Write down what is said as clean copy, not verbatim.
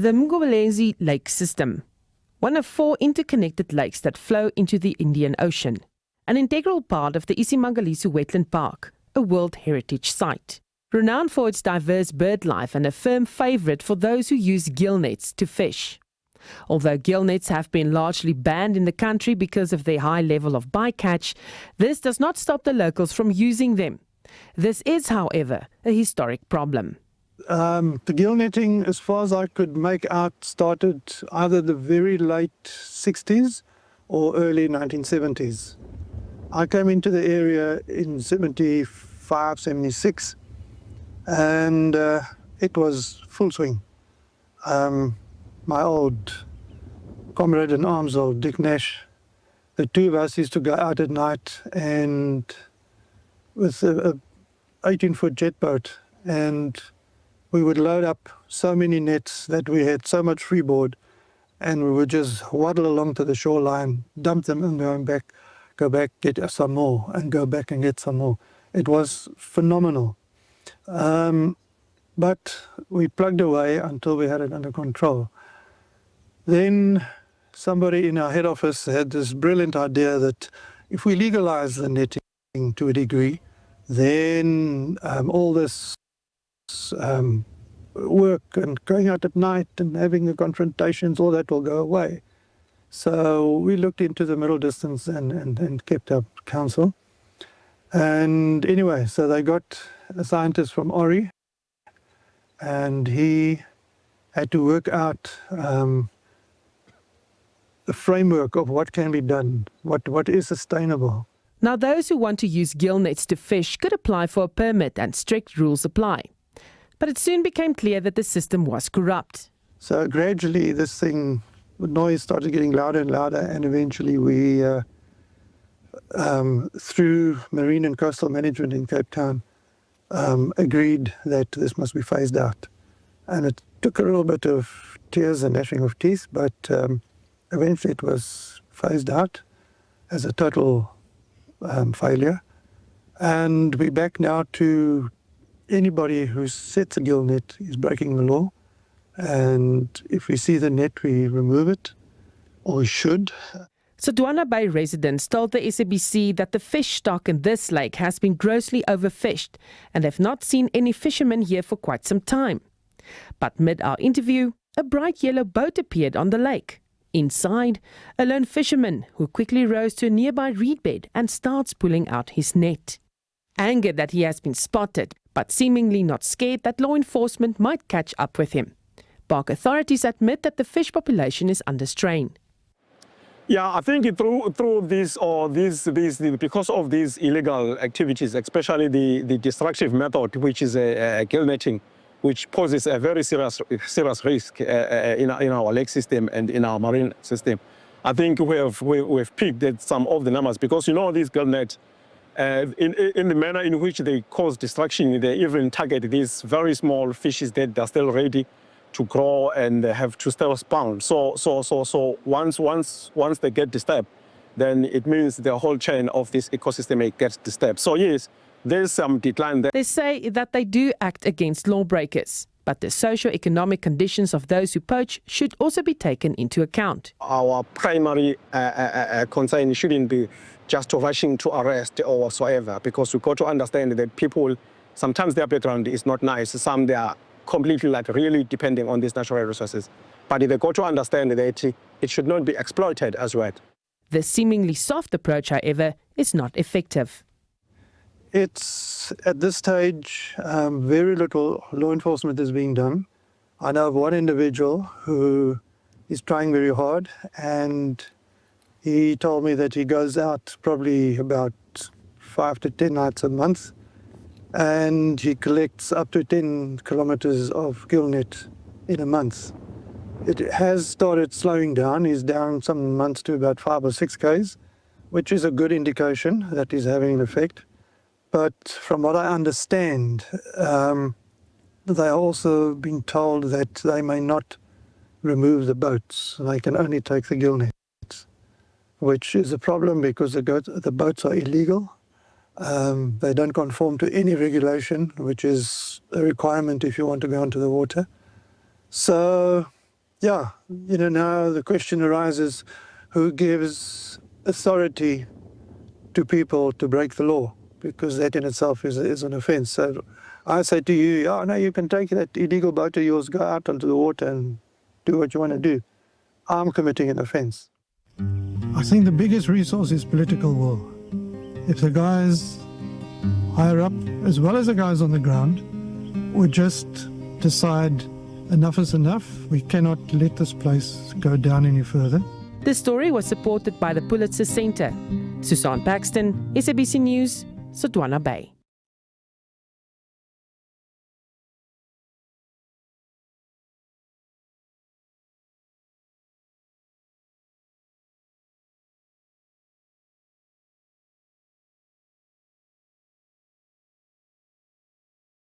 The Ngobezeleni lake system, one of 4 interconnected lakes that flow into the Indian Ocean, an integral part of the iSimangaliso's Wetland Park, a World Heritage Site. Renowned for its diverse bird life and a firm favourite for those who use gill nets to fish. Although gill nets have been largely banned in the country because of their high level of bycatch, this does not stop the locals from using them. This is, however, a historic problem. The gill netting, as far as I could make out, started either the very late 60s or early 1970s. I came into the area in 75, 76, and it was full swing. My old comrade in arms, old Dick Nash, the two of us used to go out at night and with a 18-foot jet boat, and we would load up so many nets that we had so much freeboard, and we would just waddle along to the shoreline, dump them and go back, get some more, and go back and get some more. It was phenomenal. But we plugged away until we had it under control. Then somebody in our head office had this brilliant idea that if we legalize the netting to a degree, then all this work and going out at night and having the confrontations, all that will go away. So we looked into the middle distance and kept up counsel. And anyway, so they got a scientist from Ori, and he had to work out the framework of what can be done, what is sustainable. Now, those who want to use gill nets to fish could apply for a permit and strict rules apply. But it soon became clear that the system was corrupt. So gradually this thing, the noise started getting louder and louder, and eventually we, through Marine and Coastal Management in Cape Town, agreed that this must be phased out. And it took a little bit of tears and gnashing of teeth, but eventually it was phased out as a total failure. And we're back now to anybody who sets a gill net is breaking the law. And if we see the net, we remove it, or we should. Sodwana Bay residents told the SABC that the fish stock in this lake has been grossly overfished and have not seen any fishermen here for quite some time. But mid our interview, a bright yellow boat appeared on the lake. Inside, a lone fisherman who quickly rows to a nearby reed bed and starts pulling out his net. Angered that he has been spotted, but seemingly not scared that law enforcement might catch up with him. Park authorities admit that the fish population is under strain. Yeah, I think through this because of these illegal activities, especially the destructive method, which is gill netting, which poses a very serious risk in our lake system and in our marine system. I think we've peaked at some of the numbers, because you know these gill nets, in the manner in which they cause destruction, they even target these very small fishes that are still ready to grow and they have to still spawn. So once they get disturbed, then it means the whole chain of this ecosystem gets disturbed. So yes, there's some decline there. They say that they do act against lawbreakers, but the socio-economic conditions of those who poach should also be taken into account. Our primary concern shouldn't be just rushing to arrest or whatsoever, because we've got to understand that people, sometimes their background is not nice. Some they are completely really depending on these natural resources. But they've got to understand that it should not be exploited as well. The seemingly soft approach, however, is not effective. It's, at this stage, very little law enforcement is being done. I know of one individual who is trying very hard, and he told me that he goes out probably about 5 to 10 nights a month, and he collects up to 10 kilometers of gill net in a month. It has started slowing down. He's down some months to about 5 or 6 Ks, which is a good indication that he's having an effect. But from what I understand, they are also being told that they may not remove the boats. They can only take the gill nets, which is a problem because the boats are illegal. They don't conform to any regulation, which is a requirement if you want to go into the water. So Yeah, now the question arises, who gives authority to people to break the law? Because that in itself is an offence. So I say to you, oh no, you can take that illegal boat of yours, go out onto the water and do what you want to do. I'm committing an offence. I think the biggest resource is political will. If the guys higher up, as well as the guys on the ground, would just decide enough is enough, we cannot let this place go down any further. The story was supported by the Pulitzer Center. Susan Paxton, SABC News, Sotwana Bay.